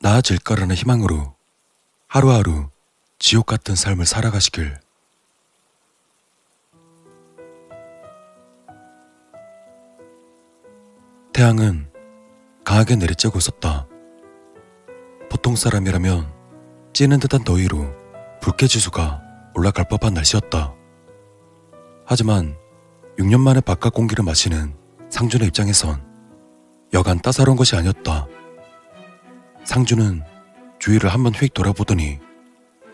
나아질 거라는 희망으로 하루하루 지옥 같은 삶을 살아가시길. 태양은 강하게 내리쬐고 있었다. 보통 사람이라면 찌는 듯한 더위로 불쾌지수가 올라갈 법한 날씨였다. 하지만 6년 만에 바깥 공기를 마시는 상준의 입장에선 여간 따사로운 것이 아니었다. 상준은 주위를 한번 휙 돌아보더니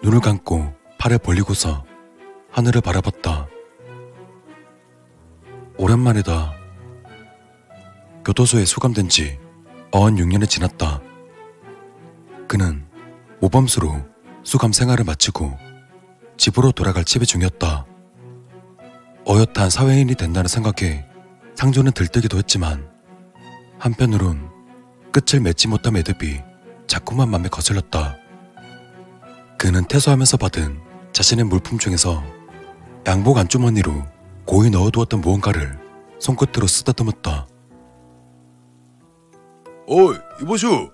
눈을 감고 팔을 벌리고서 하늘을 바라봤다. 오랜만이다. 교도소에 수감된 지 어언 6년이 지났다. 그는 모범수로 수감 생활을 마치고 집으로 돌아갈 치비 중이었다. 어엿한 사회인이 된다는 생각에 상준은 들뜨기도 했지만 한편으론 끝을 맺지 못한 매듭이 자꾸만 맘에 거슬렸다. 그는 퇴소하면서 받은 자신의 물품 중에서 양복 안주머니로 고이 넣어두었던 무언가를 손끝으로 쓰다듬었다. 어이, 이보슈!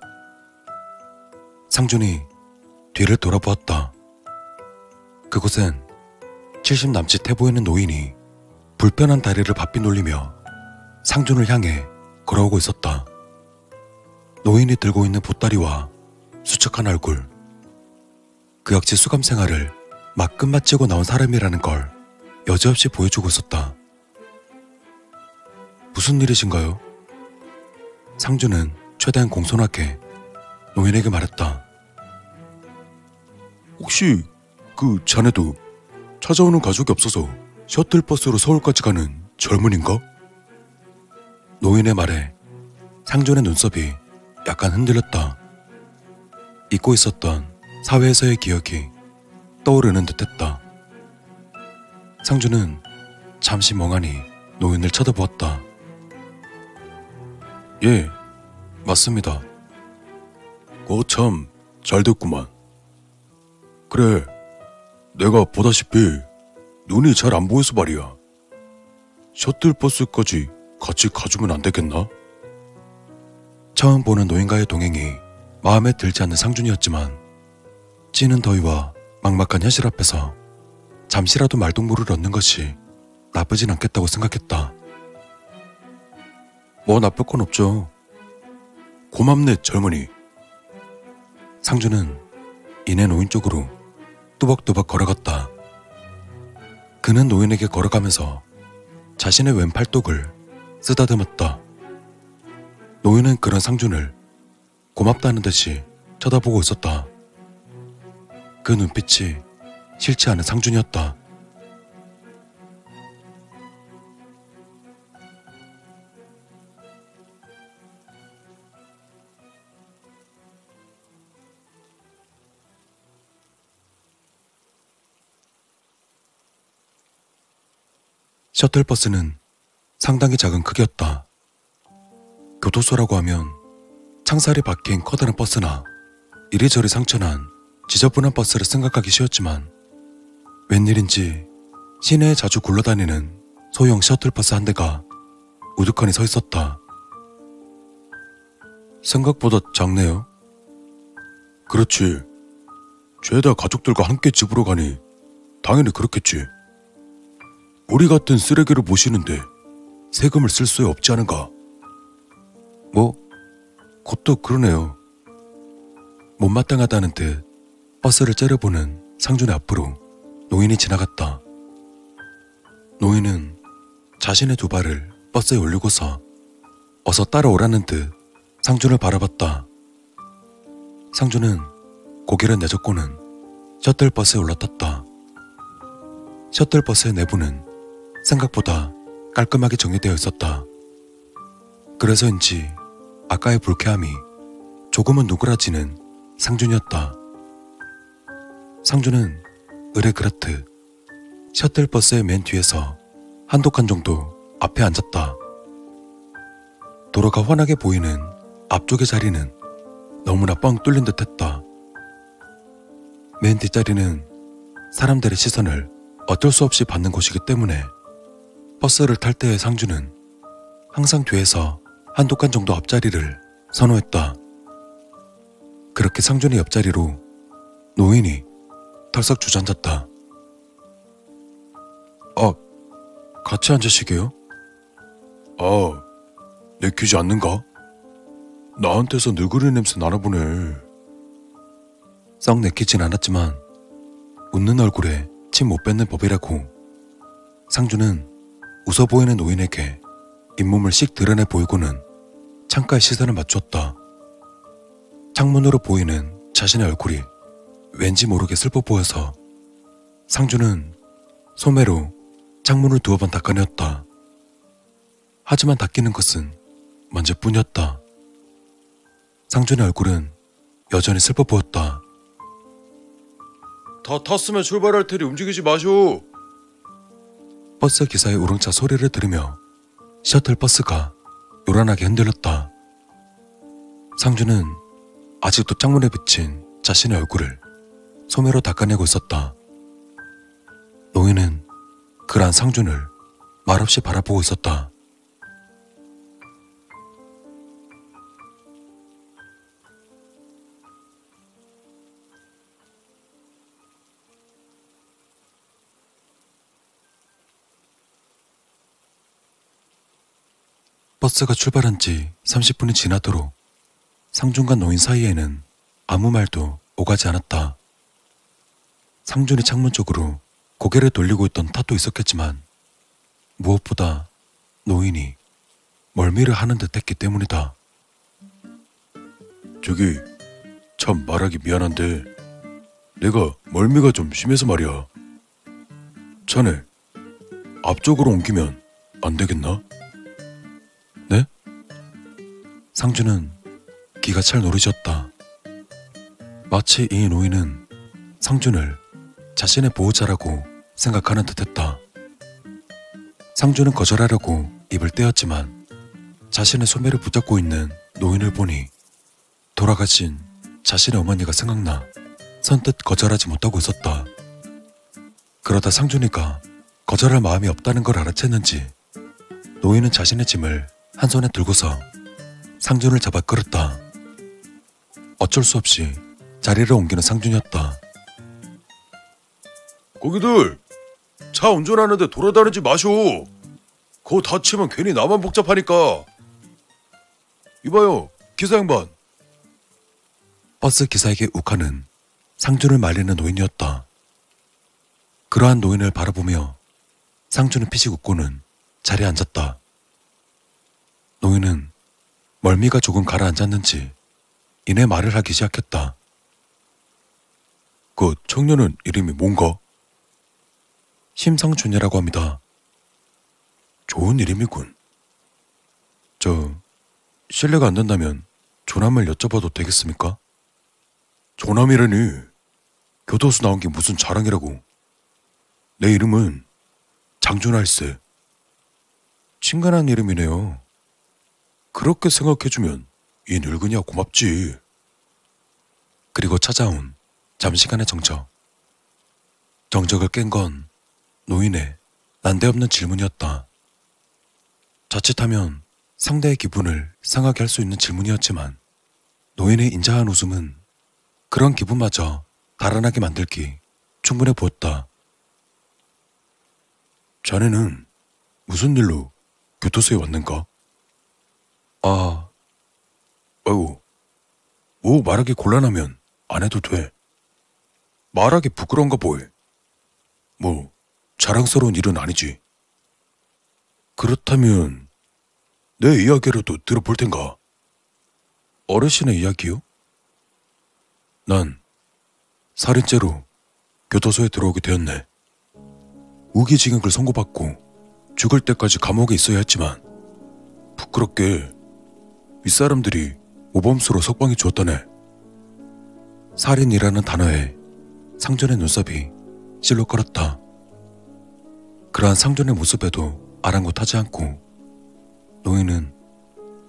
상준이 뒤를 돌아보았다. 그곳엔 70 남짓 해보이는 노인이 불편한 다리를 바삐 놀리며 상준을 향해 걸어오고 있었다. 노인이 들고 있는 보따리와 수척한 얼굴, 그 역시 수감 생활을 막 끝마치고 나온 사람이라는 걸 여지없이 보여주고 있었다. 무슨 일이신가요? 상준은 최대한 공손하게 노인에게 말했다. 혹시 그 자네도 찾아오는 가족이 없어서 셔틀버스로 서울까지 가는 젊은인가? 노인의 말에 상준의 눈썹이 약간 흔들렸다. 잊고 있었던 사회에서의 기억이 떠오르는 듯했다. 상준은 잠시 멍하니 노인을 쳐다보았다. 예, 맞습니다. 참 잘 됐구만. 그래, 내가 보다시피 눈이 잘 안 보여서 말이야. 셔틀버스까지 같이 가주면 안 되겠나? 처음 보는 노인과의 동행이 마음에 들지 않는 상준이었지만 찌는 더위와 막막한 현실 앞에서 잠시라도 말동무를 얻는 것이 나쁘진 않겠다고 생각했다. 뭐 나쁠 건 없죠. 고맙네, 젊은이. 상준은 이내 노인 쪽으로 뚜벅뚜벅 걸어갔다. 그는 노인에게 걸어가면서 자신의 왼 팔뚝을 쓰다듬었다. 노인은 그런 상준을 고맙다는 듯이 쳐다보고 있었다. 그 눈빛이 싫지 않은 상준이었다. 셔틀버스는 상당히 작은 크기였다. 교도소라고 하면 창살이 박힌 커다란 버스나 이리저리 상처난 지저분한 버스를 생각하기 쉬웠지만 웬일인지 시내에 자주 굴러다니는 소형 셔틀버스 한 대가 우두커니 서 있었다. 생각보다 작네요. 그렇지. 죄다 가족들과 함께 집으로 가니 당연히 그렇겠지. 우리 같은 쓰레기를 모시는데 세금을 쓸 수 없지 않은가? 그것도 그러네요. 못마땅하다는 듯 버스를 째려보는 상준의 앞으로 노인이 지나갔다. 노인은 자신의 두 발을 버스에 올리고서 어서 따라오라는 듯 상준을 바라봤다. 상준은 고개를 내젓고는 셔틀버스에 올라탔다. 셔틀버스의 내부는 생각보다 깔끔하게 정리되어 있었다. 그래서인지 아까의 불쾌함이 조금은 누그라지는 상준이었다. 상준은 의뢰 그렇듯 셔틀버스의 맨 뒤에서 한두 칸 정도 앞에 앉았다. 도로가 환하게 보이는 앞쪽의 자리는 너무나 뻥 뚫린 듯했다. 맨 뒷자리는 사람들의 시선을 어쩔 수 없이 받는 곳이기 때문에 버스를 탈 때의 상준은 항상 뒤에서 한두 칸 정도 앞자리를 선호했다. 그렇게 상준의 옆자리로 노인이 털썩 주저앉았다. 같이 앉으시게요? 내키지 않는가? 나한테서 느그리 냄새 나나보네. 썩 내키진 않았지만 웃는 얼굴에 침 못 뱉는 법이라고 상준은 웃어 보이는 노인에게 잇몸을 씩 드러내 보이고는 창가에 시선을 맞췄다. 창문으로 보이는 자신의 얼굴이 왠지 모르게 슬퍼 보여서 상준은 소매로 창문을 두어 번 닦아내었다. 하지만 닦이는 것은 먼지뿐이었다. 상준의 얼굴은 여전히 슬퍼 보였다. 다 탔으면 출발할 테니 움직이지 마쇼. 버스 기사의 우렁차 소리를 들으며 셔틀버스가 요란하게 흔들렸다. 상준은 아직도 창문에 비친 자신의 얼굴을 소매로 닦아내고 있었다. 노인은 그러한 상준을 말없이 바라보고 있었다. 버스가 출발한 지 30분이 지나도록 상준과 노인 사이에는 아무 말도 오가지 않았다. 상준이 창문 쪽으로 고개를 돌리고 있던 탓도 있었겠지만 무엇보다 노인이 멀미를 하는 듯 했기 때문이다. 저기, 참 말하기 미안한데 내가 멀미가 좀 심해서 말이야. 자네, 앞쪽으로 옮기면 안 되겠나? 네? 상준은 기가 찰 노릇이었다. 마치 이 노인은 상준을 자신의 보호자라고 생각하는 듯했다. 상준은 거절하려고 입을 떼었지만 자신의 소매를 붙잡고 있는 노인을 보니 돌아가신 자신의 어머니가 생각나 선뜻 거절하지 못하고 있었다. 그러다 상준이가 거절할 마음이 없다는 걸 알아챘는지 노인은 자신의 짐을 한 손에 들고서 상준을 잡아 끌었다. 어쩔 수 없이 자리를 옮기는 상준이었다. 거기들, 차 운전하는데 돌아다니지 마쇼. 그거 다치면 괜히 나만 복잡하니까. 이봐요, 기사 양반. 버스 기사에게 욱하는 상준을 말리는 노인이었다. 그러한 노인을 바라보며 상준은 피식 웃고는 자리에 앉았다. 노인은 멀미가 조금 가라앉았는지 이내 말을 하기 시작했다. 그 청년은 이름이 뭔가? 심상준이라고 합니다. 좋은 이름이군. 실례가 안 된다면 조남을 여쭤봐도 되겠습니까? 조남이라니. 교도소 나온 게 무슨 자랑이라고. 내 이름은 장준할세. 친근한 이름이네요. 그렇게 생각해주면 이 늙은이야 고맙지. 그리고 찾아온 잠시간의 정적. 정적을 깬 건 노인의 난데없는 질문이었다. 자칫하면 상대의 기분을 상하게 할 수 있는 질문이었지만 노인의 인자한 웃음은 그런 기분마저 달아나게 만들기 충분해 보였다. 자네는 무슨 일로 교도소에 왔는가? 아이고, 뭐 말하기 곤란하면 안 해도 돼. 말하기 부끄러운가 보여. 뭐 자랑스러운 일은 아니지. 그렇다면 내 이야기라도 들어볼 텐가? 어르신의 이야기요? 난 살인죄로 교도소에 들어오게 되었네. 무기징역을 선고받고 죽을 때까지 감옥에 있어야 했지만 부끄럽게 윗사람들이 모범수로 석방해 주었다네. 살인이라는 단어에 상준의 눈썹이 실룩거렸다. 그러한 상준의 모습에도 아랑곳하지 않고 노인은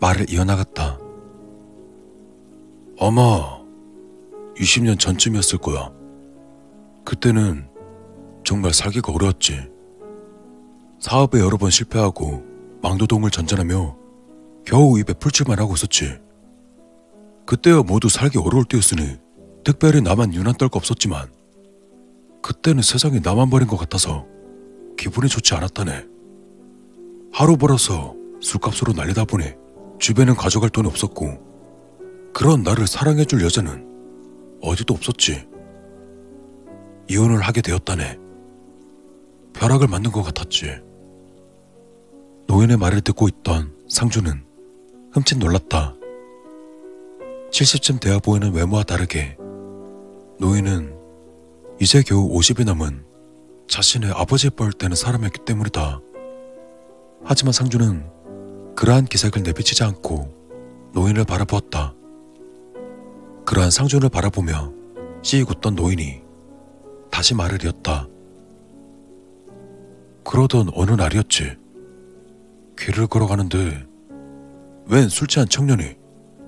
말을 이어나갔다. 아마 20년 전쯤이었을 거야. 그때는 정말 살기가 어려웠지. 사업에 여러 번 실패하고 망도동을 전전하며 겨우 입에 풀칠만 하고 있었지. 그때야 모두 살기 어려울 때였으니 특별히 나만 유난 떨 거 없었지만 그때는 세상이 나만 버린 것 같아서 기분이 좋지 않았다네. 하루 벌어서 술값으로 날리다 보니 주변엔 가져갈 돈이 없었고 그런 나를 사랑해줄 여자는 어디도 없었지. 이혼을 하게 되었다네. 벼락을 맞는 것 같았지. 노인의 말을 듣고 있던 상주는 흠칫 놀랐다. 70쯤 되어 보이는 외모와 다르게 노인은 이제 겨우 50이 넘은 자신의 아버지의 뻘 때는 사람이었기 때문이다. 하지만 상주는 그러한 기색을 내비치지 않고 노인을 바라보았다. 그러한 상주를 바라보며 씩 웃던 노인이 다시 말을 이었다. 그러던 어느 날이었지. 길을 걸어가는데 웬 술 취한 청년이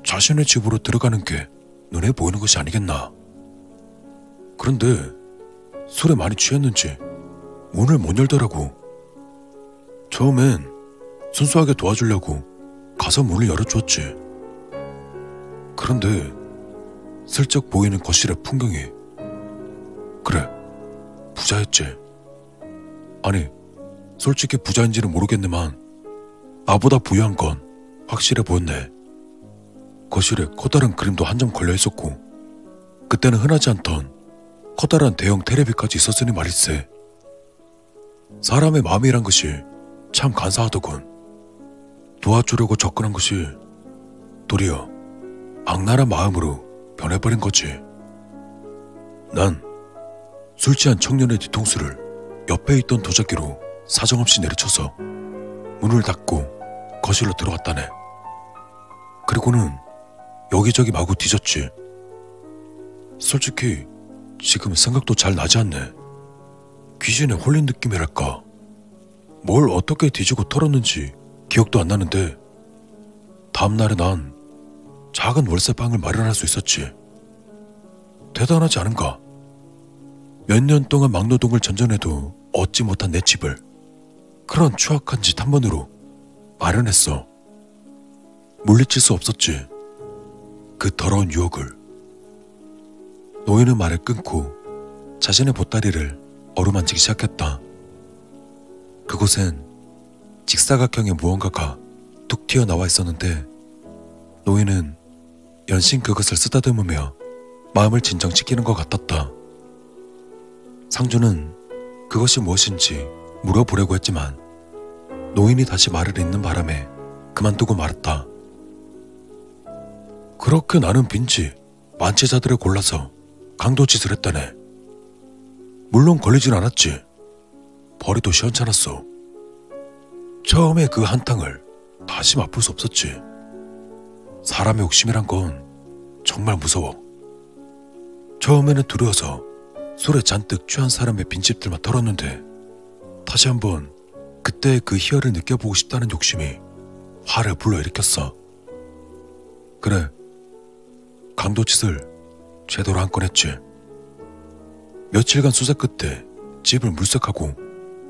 자신의 집으로 들어가는 게 눈에 보이는 것이 아니겠나. 그런데 술에 많이 취했는지 문을 못 열더라고. 처음엔 순수하게 도와주려고 가서 문을 열어주었지. 그런데 슬쩍 보이는 거실의 풍경이 그래, 부자였지. 아니, 솔직히 부자인지는 모르겠지만 나보다 부유한 건 확실해 보였네. 거실에 커다란 그림도 한 점 걸려 있었고 그때는 흔하지 않던 커다란 대형 테레비까지 있었으니 말일세. 사람의 마음이란 것이 참 간사하더군. 도와주려고 접근한 것이 도리어 악랄한 마음으로 변해버린 거지. 난 술 취한 청년의 뒤통수를 옆에 있던 도자기로 사정없이 내리쳐서 문을 닫고 거실로 들어갔다네. 그리고는 여기저기 마구 뒤졌지. 솔직히 지금 생각도 잘 나지 않네. 귀신에 홀린 느낌이랄까. 뭘 어떻게 뒤지고 털었는지 기억도 안 나는데 다음날에 난 작은 월세방을 마련할 수 있었지. 대단하지 않은가? 몇 년 동안 막노동을 전전해도 얻지 못한 내 집을 그런 추악한 짓 한 번으로 마련했어. 물리칠 수 없었지, 그 더러운 유혹을. 노인은 말을 끊고 자신의 보따리를 어루만지기 시작했다. 그곳엔 직사각형의 무언가가 툭 튀어나와 있었는데 노인은 연신 그것을 쓰다듬으며 마음을 진정시키는 것 같았다. 상주는 그것이 무엇인지 물어보려고 했지만 노인이 다시 말을 잇는 바람에 그만두고 말았다. 그렇게 나는 빈지 만취자들을 골라서 강도짓을 했다네. 물론 걸리진 않았지. 벌이도 시원찮았어. 처음에 그 한탕을 다시 맛볼 수 없었지. 사람의 욕심이란 건 정말 무서워. 처음에는 두려워서 술에 잔뜩 취한 사람의 빈집들만 털었는데 다시 한번 그때의 그 희열을 느껴보고 싶다는 욕심이 화를 불러일으켰어. 그래, 강도짓을 제대로 한 건 했지. 며칠간 수사 끝에 집을 물색하고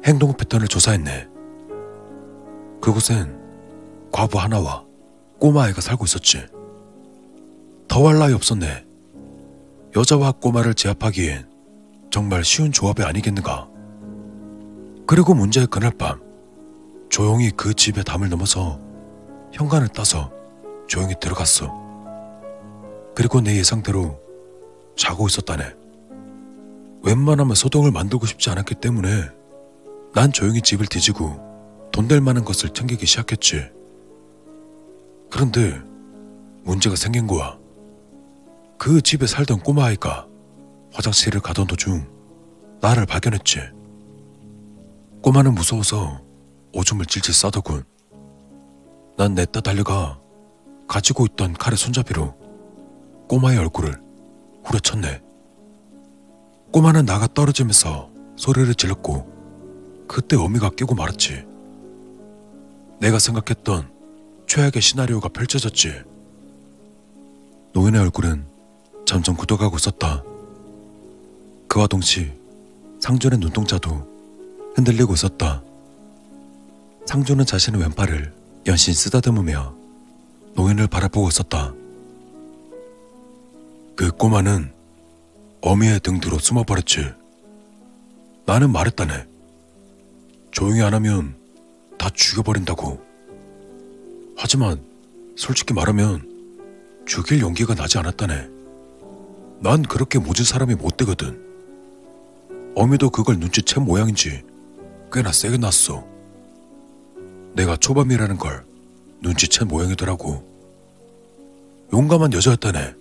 행동 패턴을 조사했네. 그곳엔 과부 하나와 꼬마아이가 살고 있었지. 더할 나위 없었네. 여자와 꼬마를 제압하기엔 정말 쉬운 조합이 아니겠는가. 그리고 문제의 그날 밤 조용히 그 집의 담을 넘어서 현관을 따서 조용히 들어갔어. 그리고 내 예상대로 자고 있었다네. 웬만하면 소동을 만들고 싶지 않았기 때문에 난 조용히 집을 뒤지고 돈 될 만한 것을 챙기기 시작했지. 그런데 문제가 생긴 거야. 그 집에 살던 꼬마아이가 화장실을 가던 도중 나를 발견했지. 꼬마는 무서워서 오줌을 질질 싸더군. 난 냈다 달려가 가지고 있던 칼의 손잡이로 꼬마의 얼굴을 후려쳤네. 꼬마는 나가 떨어지면서 소리를 질렀고 그때 어미가 깨고 말았지. 내가 생각했던 최악의 시나리오가 펼쳐졌지. 노인의 얼굴은 점점 굳어가고 있었다. 그와 동시 상준의 눈동자도 흔들리고 있었다. 상준은 자신의 왼팔을 연신 쓰다듬으며 노인을 바라보고 있었다. 꼬마는 어미의 등 뒤로 숨어버렸지. 나는 말했다네. 조용히 안 하면 다 죽여버린다고. 하지만 솔직히 말하면 죽일 용기가 나지 않았다네. 난 그렇게 모진 사람이 못 되거든. 어미도 그걸 눈치챈 모양인지 꽤나 세게 났어. 내가 초범이라는 걸 눈치챈 모양이더라고. 용감한 여자였다네.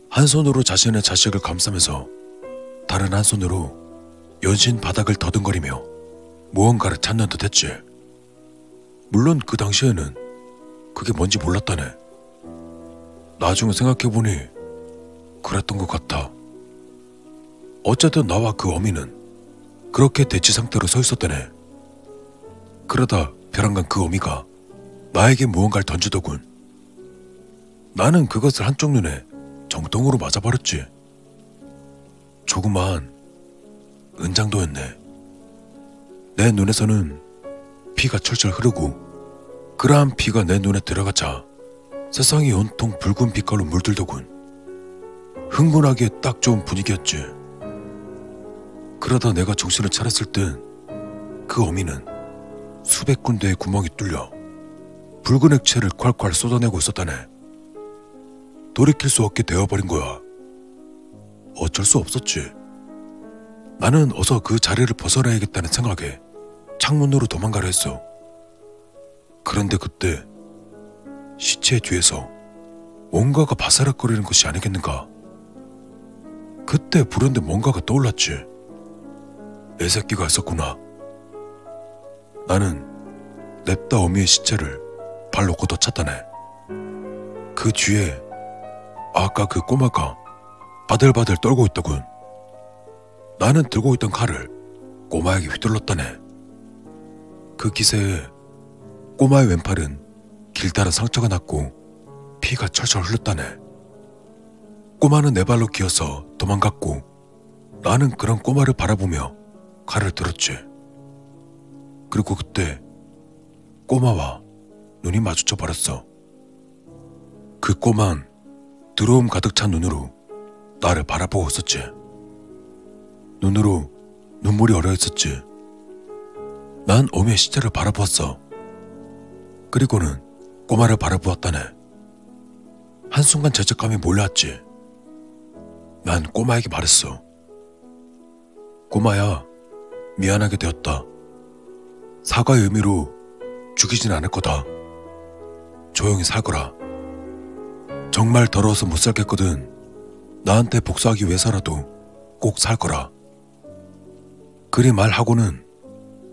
한 손으로 자신의 자식을 감싸면서 다른 한 손으로 연신 바닥을 더듬거리며 무언가를 찾는 듯 했지. 물론 그 당시에는 그게 뭔지 몰랐다네. 나중에 생각해보니 그랬던 것 같아. 어쨌든 나와 그 어미는 그렇게 대치 상태로 서 있었다네. 그러다 벼랑간 그 어미가 나에게 무언가를 던지더군. 나는 그것을 한쪽 눈에 정통으로 맞아버렸지. 조그마한 은장도였네. 내 눈에서는 피가 철철 흐르고 그러한 피가 내 눈에 들어가자 세상이 온통 붉은 빛깔로 물들더군. 흥분하기에 딱 좋은 분위기였지. 그러다 내가 정신을 차렸을 땐 그 어미는 수백 군데의 구멍이 뚫려 붉은 액체를 콸콸 쏟아내고 있었다네. 돌이킬 수 없게 되어버린 거야. 어쩔 수 없었지. 나는 어서 그 자리를 벗어나야겠다는 생각에 창문으로 도망가려 했어. 그런데 그때 시체 뒤에서 뭔가가 바사락거리는 것이 아니겠는가. 그때 불현듯 뭔가가 떠올랐지. 내 새끼가 있었구나. 나는 냅다 어미의 시체를 발로 걷어찼다네. 그 뒤에 아까 그 꼬마가 바들바들 떨고 있더군. 나는 들고 있던 칼을 꼬마에게 휘둘렀다네. 그 기세에 꼬마의 왼팔은 길다란 상처가 났고 피가 철철 흘렀다네. 꼬마는 내 발로 기어서 도망갔고 나는 그런 꼬마를 바라보며 칼을 들었지. 그리고 그때 꼬마와 눈이 마주쳐 버렸어. 그 꼬만 두려움 가득 찬 눈으로 나를 바라보고 있었지. 눈으로 눈물이 어려 있었지. 난 어미의 시체를 바라보았어. 그리고는 꼬마를 바라보았다네. 한순간 죄책감이 몰려왔지. 난 꼬마에게 말했어. 꼬마야, 미안하게 되었다. 사과의 의미로 죽이진 않을 거다. 조용히 살거라. 정말 더러워서 못 살겠거든. 나한테 복수하기 위해서라도 꼭 살거라. 그리 말하고는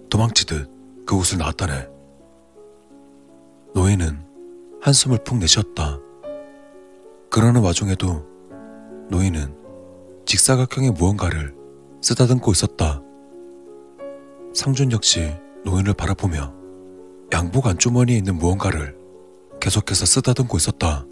도망치듯 그곳을 나왔다네. 노인은 한숨을 푹 내쉬었다. 그러는 와중에도 노인은 직사각형의 무언가를 쓰다듬고 있었다. 상준 역시 노인을 바라보며 양복 안주머니에 있는 무언가를 계속해서 쓰다듬고 있었다.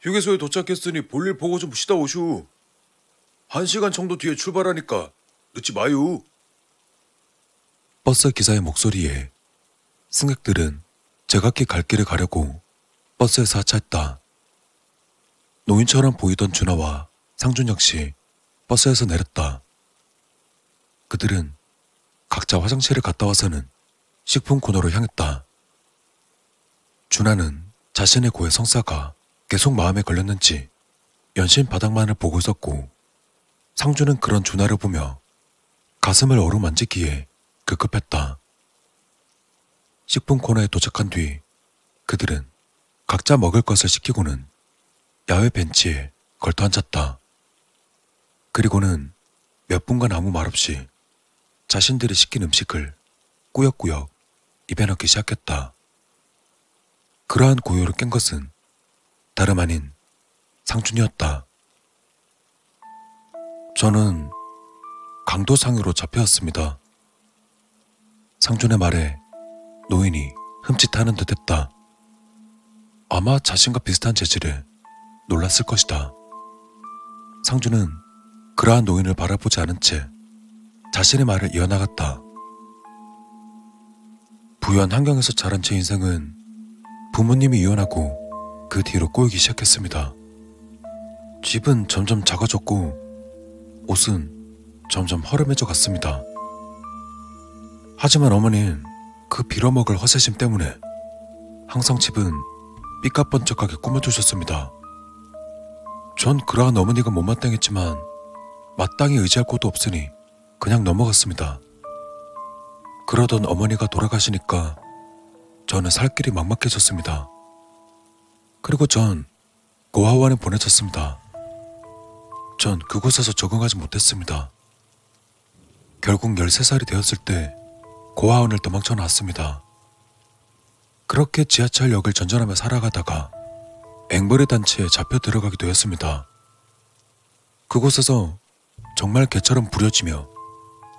휴게소에 도착했으니 볼일 보고 좀 쉬다 오슈. 1시간 정도 뒤에 출발하니까 늦지 마유. 버스 기사의 목소리에 승객들은 제각기 갈 길을 가려고 버스에서 하차했다. 노인처럼 보이던 준하와 상준 역시 버스에서 내렸다. 그들은 각자 화장실을 갔다 와서는 식품 코너로 향했다. 준하는 자신의 고의 성사가 계속 마음에 걸렸는지 연신 바닥만을 보고 있었고, 상준은 그런 준하를 보며 가슴을 어루만지기에 급급했다. 식품 코너에 도착한 뒤 그들은 각자 먹을 것을 시키고는 야외 벤치에 걸터 앉았다. 그리고는 몇 분간 아무 말 없이 자신들이 시킨 음식을 꾸역꾸역 입에 넣기 시작했다. 그러한 고요를 깬 것은 다름 아닌 상준이었다. 저는 강도상으로 잡혀왔습니다. 상준의 말에 노인이 흠칫하는 듯 했다. 아마 자신과 비슷한 재질의 놀랐을 것이다. 상주는 그러한 노인을 바라보지 않은 채 자신의 말을 이어나갔다. 부유한 환경에서 자란 제 인생은 부모님이 이혼하고 그 뒤로 꼬이기 시작했습니다. 집은 점점 작아졌고 옷은 점점 허름해져 갔습니다. 하지만 어머니는 그 빌어먹을 허세심 때문에 항상 집은 삐까뻔쩍하게 꾸며주셨습니다. 전 그러한 어머니가 못마땅했지만 마땅히 의지할 곳도 없으니 그냥 넘어갔습니다. 그러던 어머니가 돌아가시니까 저는 살 길이 막막해졌습니다. 그리고 전 고아원에 보내졌습니다. 전 그곳에서 적응하지 못했습니다. 결국 13살이 되었을 때 고아원을 도망쳐 나왔습니다. 그렇게 지하철역을 전전하며 살아가다가 앵벌이 단체에 잡혀 들어가게 되었습니다. 그곳에서 정말 개처럼 부려지며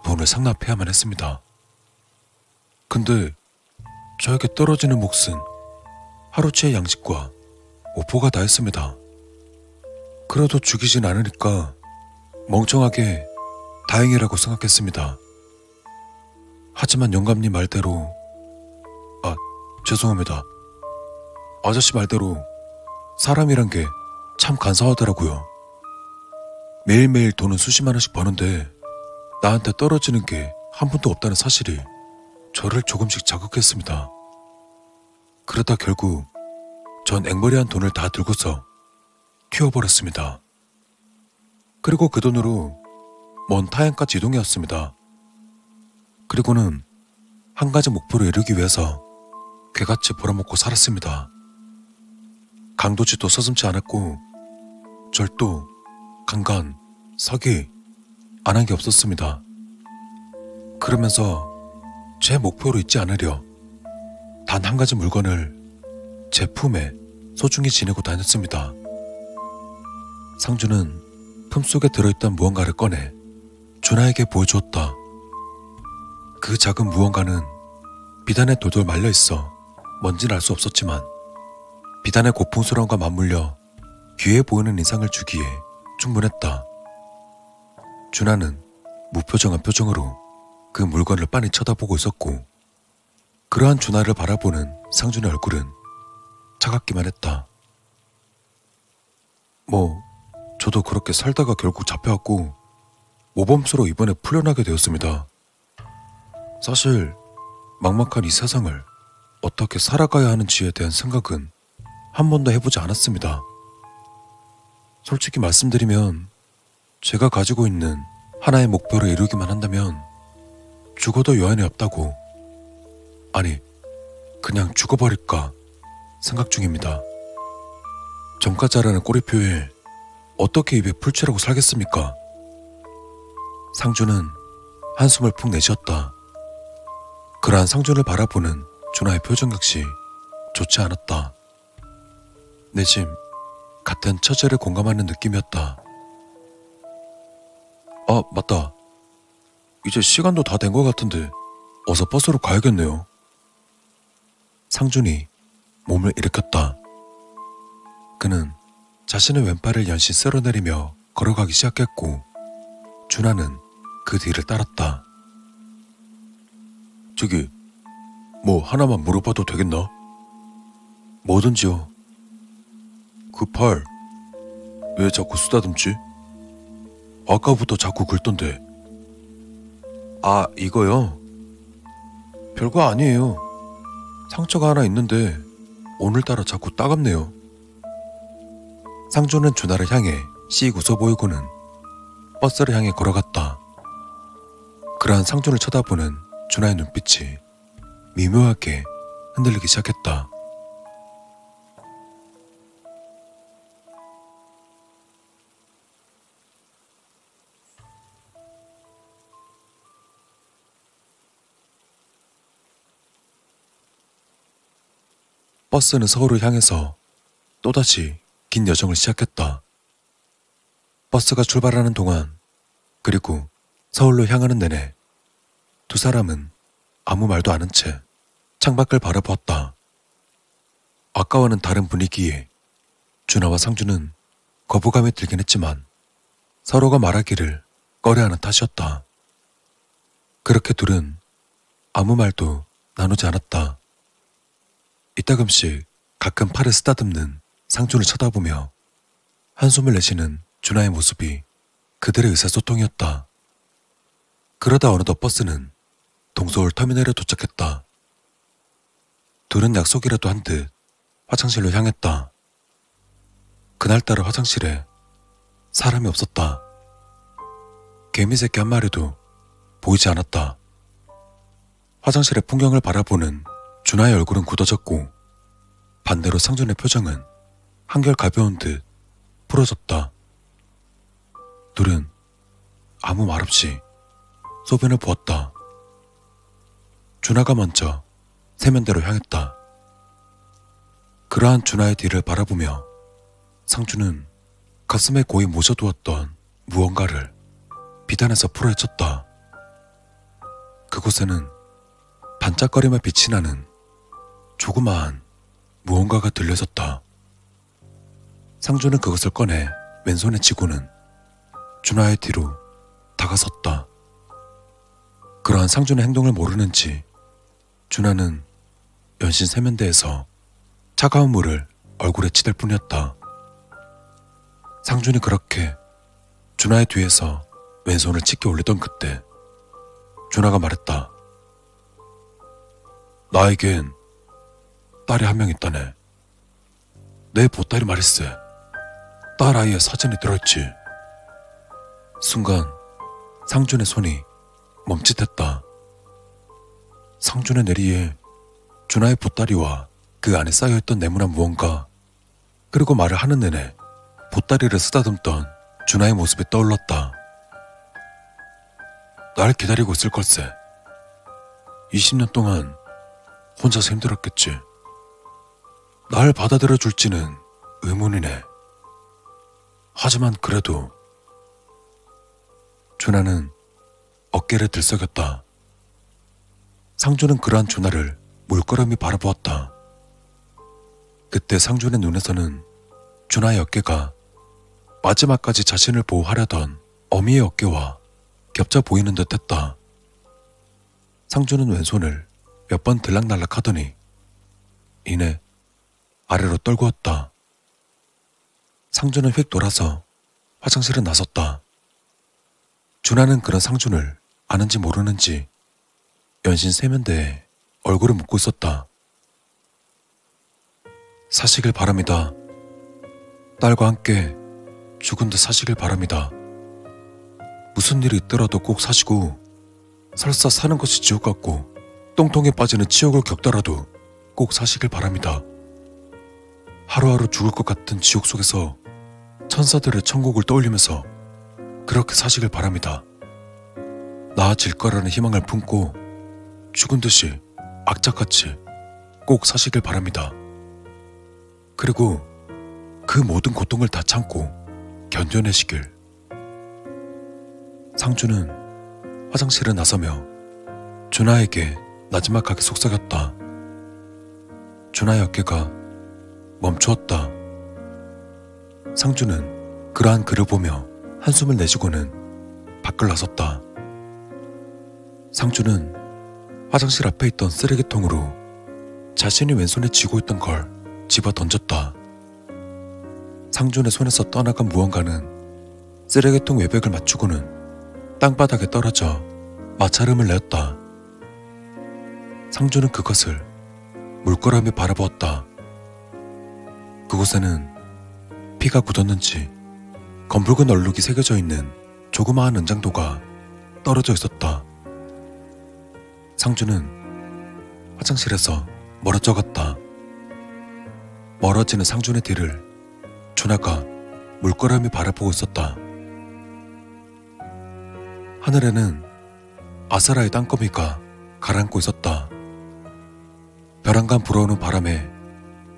돈을 상납해야만 했습니다. 근데 저에게 떨어지는 몫은 하루치의 양식과 오포가 다였습니다. 그래도 죽이진 않으니까 멍청하게 다행이라고 생각했습니다. 하지만 영감님 말대로 죄송합니다. 아저씨 말대로 사람이란 게 참 간사하더라고요. 매일매일 돈은 수십만 원씩 버는데 나한테 떨어지는 게 한 푼도 없다는 사실이 저를 조금씩 자극했습니다. 그러다 결국 전 앵벌이한 돈을 다 들고서 튀어버렸습니다. 그리고 그 돈으로 먼 타향까지 이동해왔습니다. 그리고는 한 가지 목표를 이루기 위해서 개같이 벌어먹고 살았습니다. 강도질도 서슴지 않았고 절도, 강간, 사기 안 한 게 없었습니다. 그러면서 제 목표로 잊지 않으려 단 한 가지 물건을 제 품에 소중히 지니고 다녔습니다. 상주는 품속에 들어있던 무언가를 꺼내 준하에게 보여주었다. 그 작은 무언가는 비단에 돌돌 말려있어 뭔지는 알 수 없었지만 비단의 고풍스러움과 맞물려 귀해 보이는 인상을 주기에 충분했다. 준하는 무표정한 표정으로 그 물건을 빤히 쳐다보고 있었고 그러한 준하를 바라보는 상준의 얼굴은 차갑기만 했다. 저도 그렇게 살다가 결국 잡혀왔고 모범수로 이번에 풀려나게 되었습니다. 사실 막막한 이 세상을 어떻게 살아가야 하는지에 대한 생각은 한 번도 해보지 않았습니다. 솔직히 말씀드리면 제가 가지고 있는 하나의 목표를 이루기만 한다면 죽어도 여한이 없다고, 아니 그냥 죽어버릴까 생각 중입니다. 정가 자라는 꼬리표에 어떻게 입에 풀칠하고 살겠습니까? 상준은 한숨을 푹 내쉬었다. 그러한 상준을 바라보는 준하의 표정 역시 좋지 않았다. 내심 같은 처제를 공감하는 느낌이었다. 맞다. 이제 시간도 다 된 것 같은데 어서 버스로 가야겠네요. 상준이 몸을 일으켰다. 그는 자신의 왼팔을 연신 쓸어내리며 걸어가기 시작했고 준하는 그 뒤를 따랐다. 저기 하나만 물어봐도 되겠나? 뭐든지요. 그 팔 왜 자꾸 쓰다듬지? 아까부터 자꾸 긁던데. 이거요? 별거 아니에요. 상처가 하나 있는데 오늘따라 자꾸 따갑네요. 상준은 준하를 향해 씩 웃어 보이고는 버스를 향해 걸어갔다. 그러한 상준을 쳐다보는 준하의 눈빛이 미묘하게 흔들리기 시작했다. 버스는 서울을 향해서 또다시 긴 여정을 시작했다. 버스가 출발하는 동안 그리고 서울로 향하는 내내 두 사람은 아무 말도 않은 채 창밖을 바라보았다. 아까와는 다른 분위기에 준하와 상주는 거부감이 들긴 했지만 서로가 말하기를 꺼려하는 탓이었다. 그렇게 둘은 아무 말도 나누지 않았다. 이따금씩 가끔 팔을 쓰다듬는 상준을 쳐다보며 한숨을 내쉬는 준하의 모습이 그들의 의사소통이었다. 그러다 어느덧 버스는 동서울 터미널에 도착했다. 둘은 약속이라도 한 듯 화장실로 향했다. 그날따라 화장실에 사람이 없었다. 개미새끼 한 마리도 보이지 않았다. 화장실의 풍경을 바라보는 준하의 얼굴은 굳어졌고 반대로 상준의 표정은 한결 가벼운 듯 풀어졌다. 둘은 아무 말 없이 소변을 부었다. 준하가 먼저 세면대로 향했다. 그러한 준하의 뒤를 바라보며 상준은 가슴에 고이 모셔두었던 무언가를 비단에서 풀어헤쳤다. 그곳에는 반짝거리며 빛이 나는 조그마한 무언가가 들려졌다. 상준은 그것을 꺼내 왼손에 쥐고는 준하의 뒤로 다가섰다. 그러한 상준의 행동을 모르는지 준하는 연신 세면대에서 차가운 물을 얼굴에 치댈 뿐이었다. 상준이 그렇게 준하의 뒤에서 왼손을 치켜 올리던 그때 준하가 말했다. 나에겐 딸이 한 명 있다네. 내 보따리 말일세. 딸 아이의 사진이 들어있지. 순간 상준의 손이 멈칫했다. 상준의 내리에 준하의 보따리와 그 안에 쌓여있던 네모난 무언가, 그리고 말을 하는 내내 보따리를 쓰다듬던 준하의 모습이 떠올랐다. 날 기다리고 있을 걸세. 20년 동안 혼자서 힘들었겠지. 날 받아들여 줄지는 의문이네. 하지만 그래도 준하는 어깨를 들썩였다. 상준은 그러한 준하를 물끄러미 바라보았다. 그때 상준의 눈에서는 준하의 어깨가 마지막까지 자신을 보호하려던 어미의 어깨와 겹쳐 보이는 듯 했다. 상준은 왼손을 몇 번 들락날락 하더니 이내 아래로 떨구었다. 상준은 휙 돌아서 화장실에 나섰다. 준하는 그런 상준을 아는지 모르는지 연신 세면대에 얼굴을 묻고 있었다. 사시길 바랍니다. 딸과 함께 죽은 듯 사시길 바랍니다. 무슨 일이 있더라도 꼭 사시고 설사 사는 것이 지옥 같고 똥통에 빠지는 치욕을 겪더라도 꼭 사시길 바랍니다. 하루하루 죽을 것 같은 지옥 속에서 천사들의 천국을 떠올리면서 그렇게 사시길 바랍니다. 나아질 거라는 희망을 품고 죽은 듯이 악착같이 꼭 사시길 바랍니다. 그리고 그 모든 고통을 다 참고 견뎌내시길. 상준은 화장실에 나서며 준하에게 나지막하게 속삭였다. 준하의 어깨가 멈추었다. 상준은 그러한 그를 보며 한숨을 내쉬고는 밖을 나섰다. 상준은 화장실 앞에 있던 쓰레기통으로 자신이 왼손에 쥐고 있던 걸 집어 던졌다. 상준의 손에서 떠나간 무언가는 쓰레기통 외벽을 맞추고는 땅바닥에 떨어져 마찰음을 내었다. 상준은 그것을 물끄러미 바라보았다. 그곳에는 피가 굳었는지 검붉은 얼룩이 새겨져 있는 조그마한 은장도가 떨어져 있었다. 상준은 화장실에서 멀어져 갔다. 멀어지는 상준의 뒤를 준하가 물끄러미 바라보고 있었다. 하늘에는 아사라의 땅거미가 가라앉고 있었다. 벼랑간 불어오는 바람에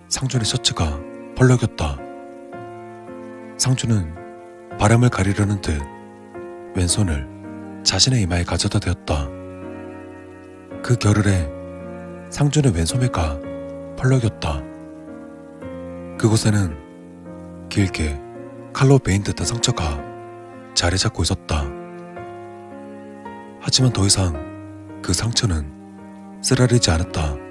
상준의 셔츠가 펄럭였다. 상준은 바람을 가리려는 듯 왼손을 자신의 이마에 가져다 대었다. 그 겨를에 상준의 왼소매가 펄럭였다. 그곳에는 길게 칼로 베인 듯한 상처가 자리 잡고 있었다. 하지만 더 이상 그 상처는 쓰라리지 않았다.